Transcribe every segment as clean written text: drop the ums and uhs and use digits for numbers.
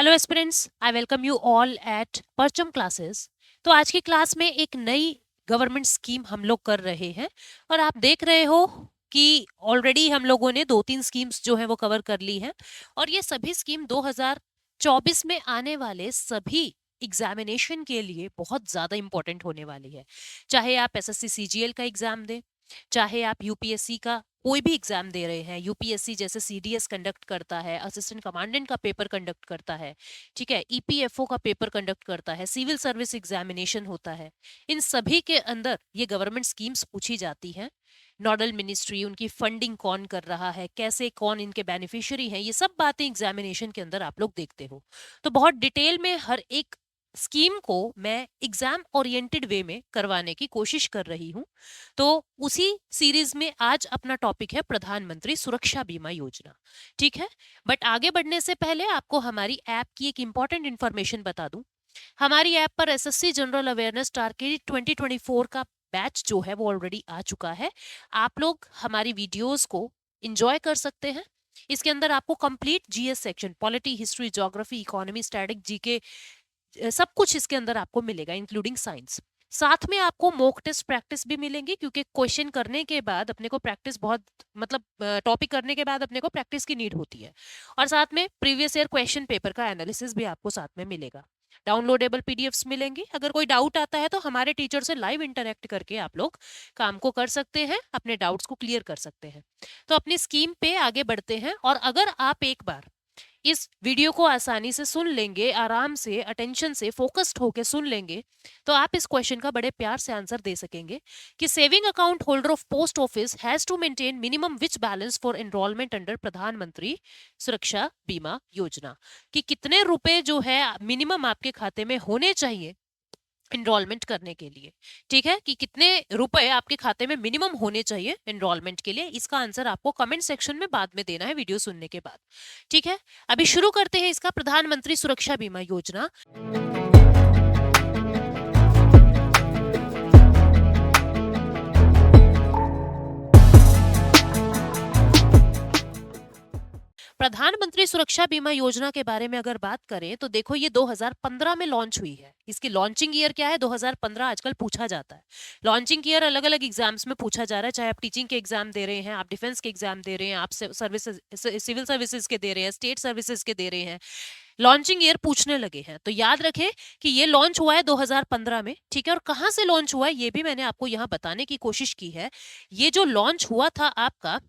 Hello aspirants, I welcome you all at परचम classes. तो आज की क्लास में एक नई गवर्नमेंट स्कीम हम लोग कर रहे हैं और आप देख रहे हो कि ऑलरेडी हम लोगों ने 2-3 स्कीम्स जो है वो कवर कर ली हैं और ये सभी स्कीम 2024 में आने वाले सभी एग्जामिनेशन के लिए बहुत ज़्यादा इंपॉर्टेंट होने वाली है। चाहे आप एसएससी सीजीएल का एग्जाम दें, चाहे आप यूपीएससी का कोई भी एग्जाम दे रहे हैं, यूपीएससी जैसे सीडीएस कंडक्ट करता है, असिस्टेंट कमांडेंट का पेपर कंडक्ट करता है, ठीक है, ईपीएफओ का पेपर कंडक्ट करता है, सिविल सर्विस एग्जामिनेशन होता है, इन सभी के अंदर ये गवर्नमेंट स्कीम्स पूछी जाती हैं। नोडल मिनिस्ट्री, उनकी फंडिंग कौन कर रहा है, कैसे, कौन इनके बेनिफिशियरी हैं, ये सब बातें एग्जामिनेशन के अंदर आप लोग देखते हो। तो बहुत डिटेल में हर एक स्कीम को मैं एग्जाम ओरिएंटेड वे में करवाने की कोशिश कर रही हूँ। तो उसी सीरीज में आज अपना टॉपिक है प्रधानमंत्री सुरक्षा बीमा योजना। ठीक है, बट आगे बढ़ने से पहले आपको हमारी ऐप की एक इंपॉर्टेंट इंफॉर्मेशन बता दूं। हमारी ऐप पर एसएससी जनरल अवेयरनेस टारगेट 2024 का बैच जो है वो ऑलरेडी आ चुका है। आप लोग हमारी वीडियोस को एंजॉय कर सकते हैं। इसके अंदर आपको complete GS section, polity, history, geography, economy, static, GK, सब कुछ इसके अंदर आपको मिलेगा इंक्लूडिंग साइंस। साथ में आपको मॉक टेस्ट प्रैक्टिस भी मिलेंगी, क्योंकि क्वेश्चन करने के बाद अपने को प्रैक्टिस बहुत, मतलब टॉपिक करने के बाद अपने को प्रैक्टिस की नीड होती है। और साथ में प्रीवियस ईयर क्वेश्चन पेपर का एनालिसिस भी आपको साथ में मिलेगा। डाउनलोडेबल पीडीएफ्स मिलेंगी। अगर कोई डाउट आता है तो हमारे टीचर से लाइव इंटरेक्ट करके आप लोग काम को कर सकते हैं, अपने डाउट्स को क्लियर कर सकते हैं। तो अपनी स्कीम पे आगे बढ़ते हैं। और अगर आप एक बार इस वीडियो को आसानी से सुन लेंगे, आराम से, अटेंशन से, फोकस्ड होकर सुन लेंगे, तो आप इस क्वेश्चन का बड़े प्यार से आंसर दे सकेंगे कि saving account holder of post office has to maintain minimum which balance for enrolment under Pradhan Mantri Suraksha बीमा योजना। कि कितने रुपए जो है मिनिमम आपके खाते में होने चाहिए एनरोलमेंट करने के लिए। ठीक है, कि कितने रुपए आपके खाते में मिनिमम होने चाहिए एनरोलमेंट के लिए। इसका आंसर आपको कमेंट सेक्शन में बाद में देना है वीडियो सुनने के बाद। ठीक है, अभी शुरू करते हैं इसका प्रधानमंत्री सुरक्षा बीमा योजना। प्रधानमंत्री सुरक्षा बीमा योजना के बारे में अगर बात करें तो देखो, ये 2015 में लॉन्च हुई है। इसकी लॉन्चिंग ईयर क्या है? 2015 आजकल पूछा जाता है। लॉन्चिंग ईयर अलग अलग एग्जाम्स में पूछा जा रहा है, चाहे आप टीचिंग के एग्जाम दे रहे हैं, आप डिफेंस के एग्जाम दे रहे हैं, आप सर्विसेज, सिविल सर्विसेज के दे रहे हैं, स्टेट सर्विसेज के दे रहे हैं, लॉन्चिंग ईयर पूछने लगे हैं। तो याद रखें कि ये लॉन्च हुआ है 2015 में। ठीक है, और कहां से लॉन्च हुआ है ये भी मैंने आपको यहां बताने की कोशिश की है। ये जो लॉन्च हुआ था आपका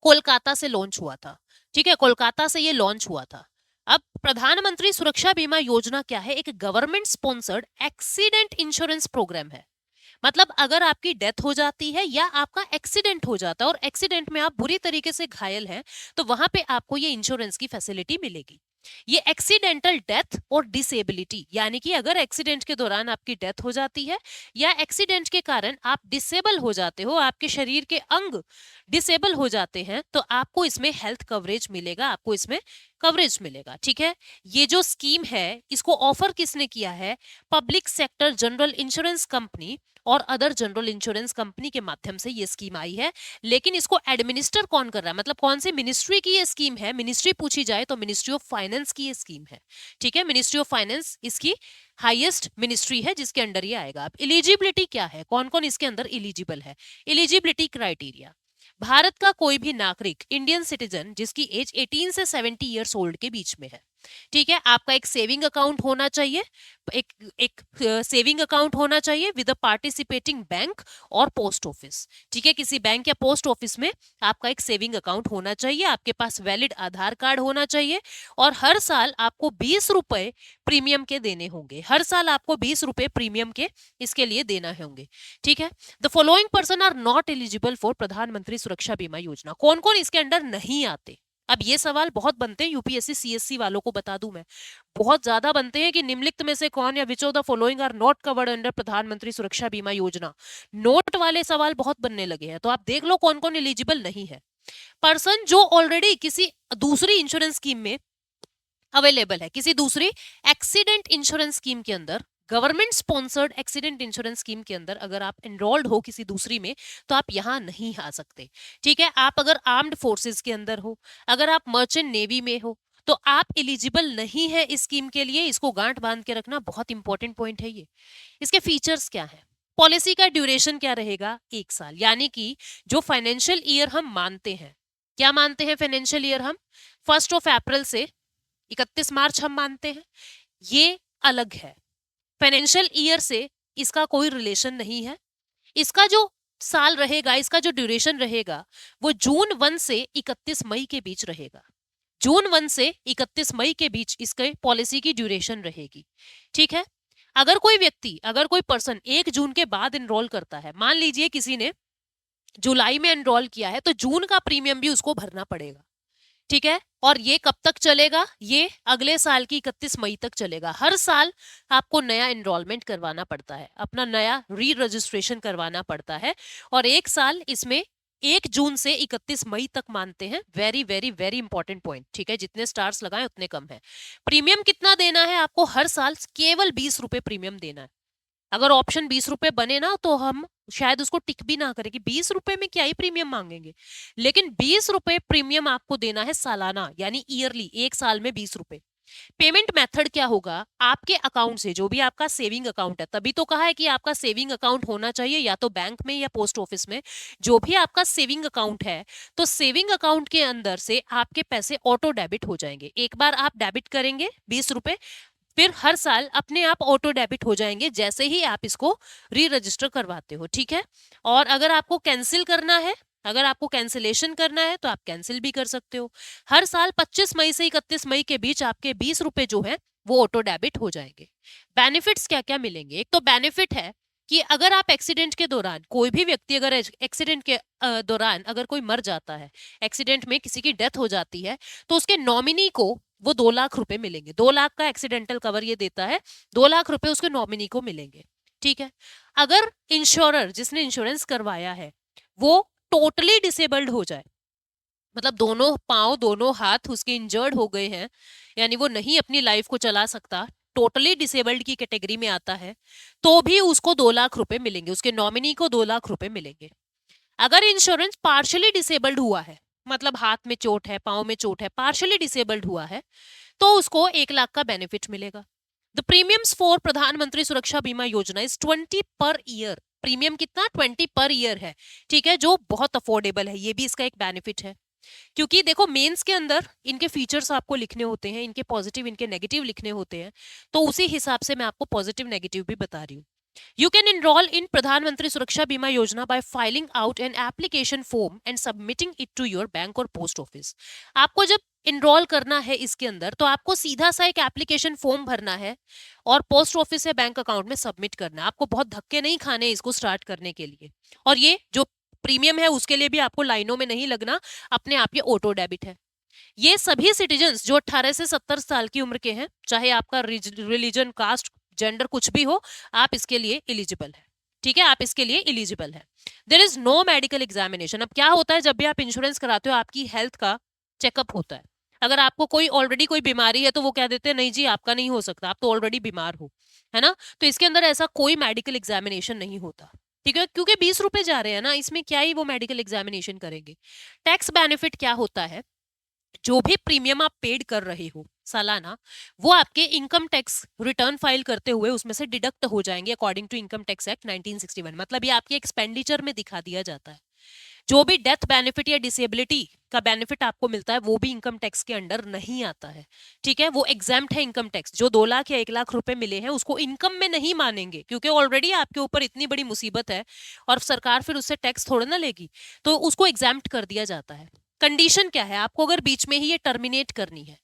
कोलकाता से लॉन्च हुआ था। ठीक है, कोलकाता से ये लॉन्च हुआ था। अब प्रधानमंत्री सुरक्षा बीमा योजना क्या है? एक government sponsored accident insurance programme है। मतलब अगर आपकी डेथ हो जाती है या आपका एक्सीडेंट हो जाता है और एक्सीडेंट में आप बुरी तरीके से घायल हैं, तो वहां पे आपको ये इंश्योरेंस की फैसिलिटी मिलेगी। ये एक्सीडेंटल डेथ और डिसेबिलिटी, यानी कि अगर एक्सीडेंट के दौरान आपकी डेथ हो जाती है या एक्सीडेंट के कारण आप डिसेबल हो जाते हो, आपके शरीर के अंग डिसेबल हो जाते हैं, तो आपको इसमें हेल्थ कवरेज मिलेगा, आपको इसमें कवरेज मिलेगा। ठीक है, ये जो स्कीम है इसको ऑफर किसने किया है? Public sector general insurance company और अदर जनरल इंश्योरेंस कंपनी के माध्यम से ये स्कीम आई है। लेकिन इसको एडमिनिस्टर कौन कर रहा है, मतलब कौन सी मिनिस्ट्री की ये स्कीम है? मिनिस्ट्री पूछी जाए तो मिनिस्ट्री ऑफ फाइनेंस की ये स्कीम है। ठीक है, मिनिस्ट्री ऑफ फाइनेंस इसकी हाईएस्ट मिनिस्ट्री है जिसके अंडर ये आएगा। अब एलिजिबिलिटी क्या है, कौन कौन इसके अंदर एलिजिबल है? एलिजिबिलिटी क्राइटेरिया, भारत का कोई भी नागरिक, इंडियन सिटीजन जिसकी एज 18 से 70 ईयर्स ओल्ड के बीच में है। ठीक है, आपका एक सेविंग अकाउंट होना चाहिए, एक एक सेविंग अकाउंट होना चाहिए विद अ पार्टिसिपेटिंग बैंक और पोस्ट ऑफिस। ठीक है, किसी बैंक या पोस्ट ऑफिस में आपका एक सेविंग अकाउंट होना चाहिए, आपके पास वैलिड आधार कार्ड होना चाहिए और हर साल आपको 20 रुपए प्रीमियम के देने होंगे। हर साल आपको 20 रुपए प्रीमियम के इसके लिए देना होंगे। ठीक है, the following person are not eligible for Pradhan Mantri Suraksha बीमा योजना। कौन कौन इसके अंडर नहीं आते? अब ये सवाल बहुत बनते हैं, यूपीएससी सीएससी वालों को बता दूं मैं, बहुत ज्यादा बनते हैं कि निम्नलिखित में से कौन या which of the following are not covered under Pradhan Mantri Suraksha बीमा योजना। नोट वाले सवाल बहुत बनने लगे हैं, तो आप देख लो कौन कौन एलिजिबल नहीं है। पर्सन जो ऑलरेडी किसी दूसरी इंश्योरेंस स्कीम में अवेलेबल है, किसी दूसरी एक्सीडेंट इंश्योरेंस स्कीम के अंदर, government sponsored accident insurance scheme के अंदर अगर आप एनरोल्ड हो किसी दूसरी में, तो आप यहां नहीं आ सकते। ठीक है, आप अगर आर्म्ड फोर्सेस के अंदर हो, अगर आप मर्चेंट नेवी में हो, तो आप एलिजिबल नहीं है इस स्कीम के लिए, इसको गांठ बांध के रखना, बहुत इंपॉर्टेंट पॉइंट है ये। इसके फीचर्स क्या है? पॉलिसी का ड्यूरेशन क्या रहेगा? 1 साल, यानी कि जो फाइनेंशियल ईयर हम मानते हैं, क्या मानते हैं फाइनेंशियल ईयर हम? 1 अप्रैल से 31 मार्च हम मानते हैं, ये अलग है। फाइनेंशियल ईयर से इसका कोई रिलेशन नहीं है। इसका जो साल रहेगा, इसका जो ड्यूरेशन रहेगा, वो जून 1 से 31 मई के बीच रहेगा। जून 1 से 31 मई के बीच इसके पॉलिसी की ड्यूरेशन रहेगी। ठीक है। अगर कोई व्यक्ति, अगर कोई पर्सन 1 जून के बाद एनरोल करता है, मान लीजिए किसी ने जुलाई में एनरोल किया है, तो जून का प्रीमियम भी उसको भरना पड़ेगा। ठीक है। और ये कब तक चलेगा? ये अगले साल की 31 मई तक चलेगा। हर साल आपको नया एनरोलमेंट करवाना पड़ता है, अपना नया री रजिस्ट्रेशन करवाना पड़ता है, और 1 साल इसमें 1 जून से 31 मई तक मानते हैं। Very very very important point. ठीक है, जितने स्टार्स लगाएं उतने कम है। प्रीमियम कितना देना है आपको? हर साल केवल 20 रुपए प्रीमियम देना है। अगर ऑप्शन 20 रुपए बने ना, तो हम शायद उसको टिक भी ना करें कि 20 रुपए में क्या ही प्रीमियम मांगेंगे, लेकिन 20 रुपए प्रीमियम आपको देना है सालाना, यानी ईयरली, 1 साल में 20 रुपए। पेमेंट मेथड क्या होगा? आपके अकाउंट से, जो भी आपका सेविंग अकाउंट है, तभी तो कहा है कि आपका सेविंग अकाउंट होना चाहिए या तो बैंक में या पोस्ट ऑफिस में। जो भी आपका सेविंग अकाउंट है, तो सेविंग अकाउंट के अंदर से आपके पैसे ऑटो डेबिट हो जाएंगे। एक बार आप डेबिट करेंगे 20 रुपए, फिर हर साल अपने आप ऑटो डेबिट हो जाएंगे जैसे ही आप इसको री रजिस्टर करवाते हो। ठीक है। और अगर आपको कैंसिल करना है, अगर आपको कैंसिलेशन करना है, तो आप कैंसिल भी कर सकते हो। हर साल 25 मई से 31 मई के बीच आपके 20 रुपए जो है वो ऑटो डेबिट हो जाएंगे। बेनिफिट्स क्या क्या मिलेंगे? एक तो बेनिफिट है कि अगर आप एक्सीडेंट के दौरान, कोई भी व्यक्ति अगर एक्सीडेंट के दौरान अगर कोई मर जाता है, एक्सीडेंट में किसी की डेथ हो जाती है, तो उसके नॉमिनी को वो 2 लाख रुपए मिलेंगे। 2 लाख का एक्सीडेंटल कवर ये देता है, 2 लाख रुपए उसके नॉमिनी को मिलेंगे। ठीक है। अगर इंश्योरर, जिसने इंश्योरेंस करवाया है, वो टोटली डिसेबल्ड हो जाए, मतलब दोनों पांव दोनों हाथ उसके इंजर्ड हो गए हैं, यानी वो नहीं अपनी लाइफ को चला सकता, टोटली डिसेबल्ड की कैटेगरी में आता है, तो भी उसको 2 लाख रुपए मिलेंगे, उसके नॉमिनी को 2 लाख रुपए मिलेंगे। अगर इंश्योरेंस पार्शली डिसेबल्ड हुआ है, मतलब हाथ में चोट है, पांव में चोट है, पार्शली डिसेबल्ड हुआ है, तो उसको 1 लाख का बेनिफिट मिलेगा। The premiums for Pradhan Mantri Suraksha बीमा योजना इज 20 पर ईयर। प्रीमियम कितना? 20 पर ईयर है। ठीक है, जो बहुत अफोर्डेबल है, ये भी इसका एक बेनिफिट है। क्योंकि देखो, मेंस के अंदर इनके फीचर्स आपको लिखने होते हैं, इनके पॉजिटिव इनके नेगेटिव लिखने होते हैं, तो उसी हिसाब से मैं आपको पॉजिटिव नेगेटिव भी बता रही हूँ। You can enroll in प्रधानमंत्री सुरक्षा बीमा योजना by filing out an application form and submitting it to your bank और post office। आपको जब इनरोल करना है इसके अंदर, तो आपको सीधा सा एक एप्लीकेशन फॉर्म भरना है और पोस्ट ऑफिस या बैंक अकाउंट में सबमिट करना है। आपको बहुत धक्के नहीं खाने इसको स्टार्ट करने के लिए। और ये जो प्रीमियम है उसके लिए भी आपको लाइनों में नहीं लगना, अपने आप ये ऑटो डेबिट है। ये सभी सिटीजन्स जो 18 से 70 साल की उम्र के हैं, चाहे आपका रिलीजन, कास्ट, जेंडर कुछ भी हो, आप इसके लिए एलिजिबल है। ठीक है, आप इसके लिए एलिजिबल है। There is no medical examination. अब क्या होता है, जब भी आप इंश्योरेंस कराते हो, आपकी हेल्थ का चेकअप होता है। अगर आपको कोई ऑलरेडी कोई बीमारी है, तो वो कह देते हैं नहीं जी आपका नहीं हो सकता, आप तो ऑलरेडी बीमार हो, है ना। तो इसके अंदर ऐसा कोई मेडिकल एग्जामिनेशन नहीं होता। ठीक है, क्योंकि 20 रुपए जा रहे हैं ना, इसमें क्या ही वो मेडिकल एग्जामिनेशन करेंगे। टैक्स बेनिफिट क्या होता है? जो भी प्रीमियम आप पेड कर रहे हो सालाना, वो आपके इनकम टैक्स रिटर्न फाइल करते हुए उसमें से डिडक्ट हो जाएंगे according to income tax act 1961। मतलब ये आपके एक्सपेंडिचर में दिखा दिया जाता है। जो भी डेथ बेनिफिट या डिसेबिलिटी का बेनिफिट आपको मिलता है, वो भी इनकम टैक्स के अंडर नहीं आता है। ठीक है, वो एग्जाम्प्ट है इनकम टैक्स। जो 2 लाख या 1 लाख रुपए मिले हैं, उसको इनकम में नहीं मानेंगे, क्योंकि ऑलरेडी आपके ऊपर इतनी बड़ी मुसीबत है और सरकार फिर उससे टैक्स थोड़ा ना लेगी, तो उसको एग्जाम्प्ट कर दिया जाता है। कंडीशन क्या है? आपको अगर बीच में ही ये टर्मिनेट करनी है,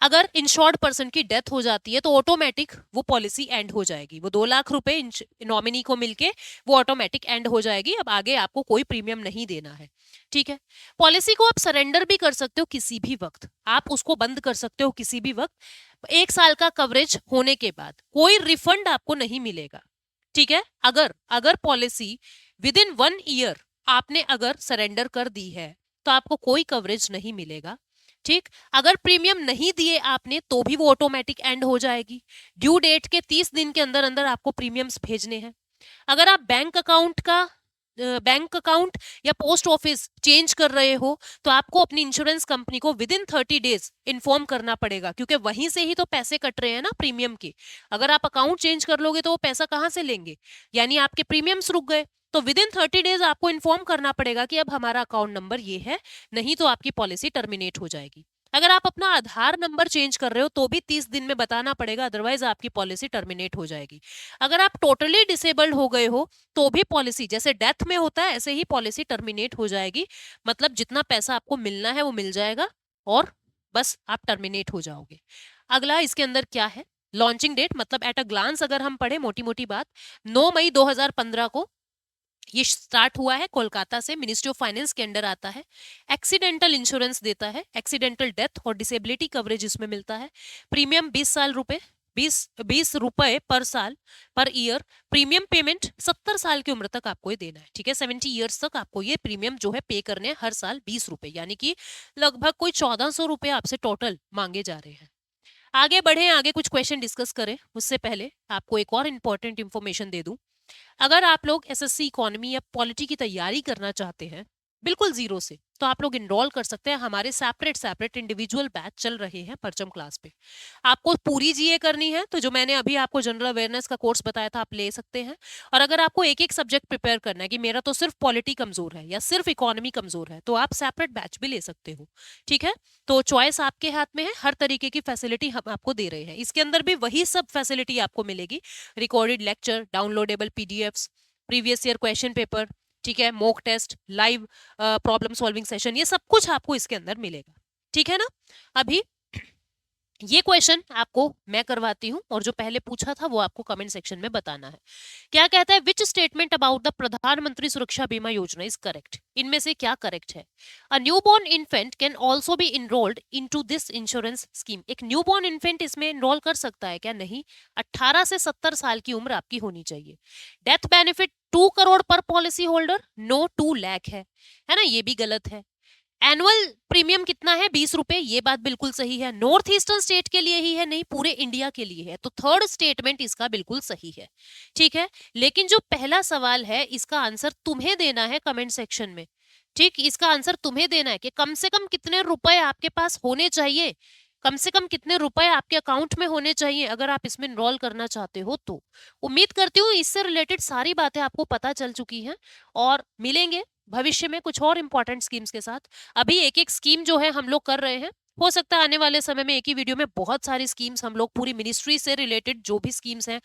अगर इंश्योर्ड पर्सन की डेथ हो जाती है, तो ऑटोमेटिक वो पॉलिसी एंड हो जाएगी। वो 2 लाख रुपए नॉमिनी को मिलके वो ऑटोमेटिक एंड हो जाएगी। अब आगे आपको कोई प्रीमियम नहीं देना है। ठीक है, पॉलिसी को आप सरेंडर भी कर सकते हो किसी भी वक्त, आप उसको बंद कर सकते हो किसी भी वक्त। 1 साल का कवरेज होने के बाद कोई रिफंड आपको नहीं मिलेगा। ठीक है, अगर अगर पॉलिसी विद इन 1 ईयर आपने अगर सरेंडर कर दी है, तो आपको कोई कवरेज नहीं मिलेगा। ठीक, अगर प्रीमियम नहीं दिए आपने, तो भी वो ऑटोमेटिक एंड हो जाएगी। ड्यू डेट के 30 दिन के अंदर अंदर आपको प्रीमियम्स भेजने हैं। अगर आप बैंक अकाउंट का बैंक अकाउंट या पोस्ट ऑफिस चेंज कर रहे हो तो आपको अपनी इंश्योरेंस कंपनी को विद इन 30 डेज इन्फॉर्म करना पड़ेगा, क्योंकि वहीं से ही तो पैसे कट रहे हैं ना प्रीमियम के। अगर आप अकाउंट चेंज कर लोगे तो वो पैसा कहाँ से लेंगे, यानी आपके प्रीमियम्स रुक गए। तो विद इन 30 डेज आपको इन्फॉर्म करना पड़ेगा कि अब हमारा अकाउंट नंबर ये है, नहीं तो आपकी पॉलिसी टर्मिनेट हो जाएगी। अगर आप अपना आधार नंबर चेंज कर रहे हो तो भी 30 दिन में बताना पड़ेगा, अदरवाइज आपकी पॉलिसी टर्मिनेट हो जाएगी। अगर आप टोटली डिसेबल्ड हो गए हो तो भी पॉलिसी, जैसे डेथ में होता है ऐसे ही पॉलिसी टर्मिनेट हो जाएगी। मतलब जितना पैसा आपको मिलना है वो मिल जाएगा और बस आप टर्मिनेट हो जाओगे। अगला इसके अंदर क्या है, लॉन्चिंग डेट, मतलब एट अ ग्लांस अगर हम पढ़े मोटी मोटी बात, 9 मई 2015 को ये स्टार्ट हुआ है कोलकाता से, मिनिस्ट्री ऑफ फाइनेंस के अंडर आता है। एक्सीडेंटल इंश्योरेंस देता है, एक्सीडेंटल डेथ और डिसेबिलिटी कवरेज इसमें मिलता है। प्रीमियम 20 रुपए पर साल पर ईयर। प्रीमियम पेमेंट 70 साल की उम्र तक आपको ये देना है, ठीक है। 70 ईयर्स तक आपको ये प्रीमियम जो है पे करने हैं हर साल 20 रुपए, यानी कि लगभग कोई 1400 रुपए आपसे टोटल मांगे जा रहे हैं। आगे बढ़े, आगे कुछ क्वेश्चन डिस्कस करें उससे पहले आपको एक और इंपॉर्टेंट इंफॉर्मेशन दे दूं। अगर आप लोग एसएससी इकोनॉमी या पॉलिटी की तैयारी करना चाहते हैं बिल्कुल जीरो से, तो आप लोग इनरोल कर सकते हैं। हमारे सेपरेट इंडिविजुअल बैच चल रहे हैं परचम क्लास पे। आपको पूरी जीए करनी है तो जो मैंने अभी आपको जनरल अवेयरनेस का कोर्स बताया था आप ले सकते हैं। और अगर आपको एक एक सब्जेक्ट प्रिपेयर करना है कि मेरा तो सिर्फ पॉलिटी कमजोर है या सिर्फ इकोनॉमी कमजोर है, तो आप सेपरेट बैच भी ले सकते हो, ठीक है। तो चॉइस आपके हाथ में है, हर तरीके की फैसिलिटी हम आपको दे रहे हैं। इसके अंदर भी वही सब फैसिलिटी आपको मिलेगी, recorded lecture, downloadable PDFs, previous year question paper, ठीक है, mock test, live problem solving session, ये सब कुछ आपको इसके अंदर मिलेगा, ठीक है ना। अभी ये क्वेश्चन आपको मैं करवाती हूं और जो पहले पूछा था वो आपको कमेंट सेक्शन में बताना है। क्या कहता है, विच स्टेटमेंट अबाउट द प्रधानमंत्री सुरक्षा बीमा योजना इज करेक्ट। इनमें से क्या करेक्ट है। A newborn infant can also be enrolled into this insurance scheme. एक न्यूबॉर्न इन्फेंट इसमें इनरोल कर सकता है क्या, नहीं। 18 से 70 साल की उम्र आपकी होनी चाहिए। डेथ बेनिफिट 2 करोड़ पर पॉलिसी होल्डर, नो 2 लाख है ना, ये भी गलत है। एनुअल प्रीमियम कितना है, 20 रुपए, ये बात बिल्कुल सही है। नॉर्थ ईस्टर्न स्टेट के लिए ही है, नहीं पूरे इंडिया के लिए है, तो थर्ड स्टेटमेंट इसका बिल्कुल सही है, ठीक है। लेकिन जो पहला सवाल है इसका आंसर तुम्हें देना है कमेंट सेक्शन में, ठीक। इसका आंसर तुम्हें देना है कि कम से कम कितने रुपए आपके पास होने चाहिए, कम से कम कितने रुपए आपके अकाउंट में होने चाहिए अगर आप इसमें इनरोल करना चाहते हो तो। उम्मीद करती हूँ इससे रिलेटेड सारी बातें आपको पता चल चुकी हैं और मिलेंगे भविष्य में कुछ और इंपॉर्टेंट स्कीम्स के साथ। अभी एक एक स्कीम जो है हम लोग कर रहे हैं, हो सकता है आने वाले समय में एक ही वीडियो में बहुत सारी स्कीम्स हम लोग पूरी मिनिस्ट्री से रिलेटेड जो भी स्कीम्स हैं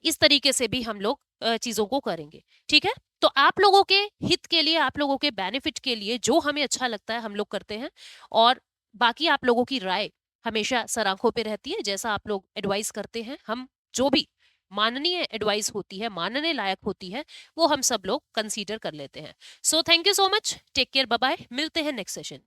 इस तरीके से भी हम लोग चीजों को करेंगे, ठीक है। तो आप लोगों के हित के लिए, आप लोगों के बेनिफिट के लिए जो हमें अच्छा लगता है हम लोग करते हैं और बाकी आप लोगों की राय हमेशा सर आंखों पे रहती है। जैसा आप लोग एडवाइस करते हैं, हम जो भी माननीय एडवाइस होती है, मानने लायक होती है, वो हम सब लोग कंसीडर कर लेते हैं। So thank you so much, take care, bye bye, मिलते हैं नेक्स्ट सेशन में।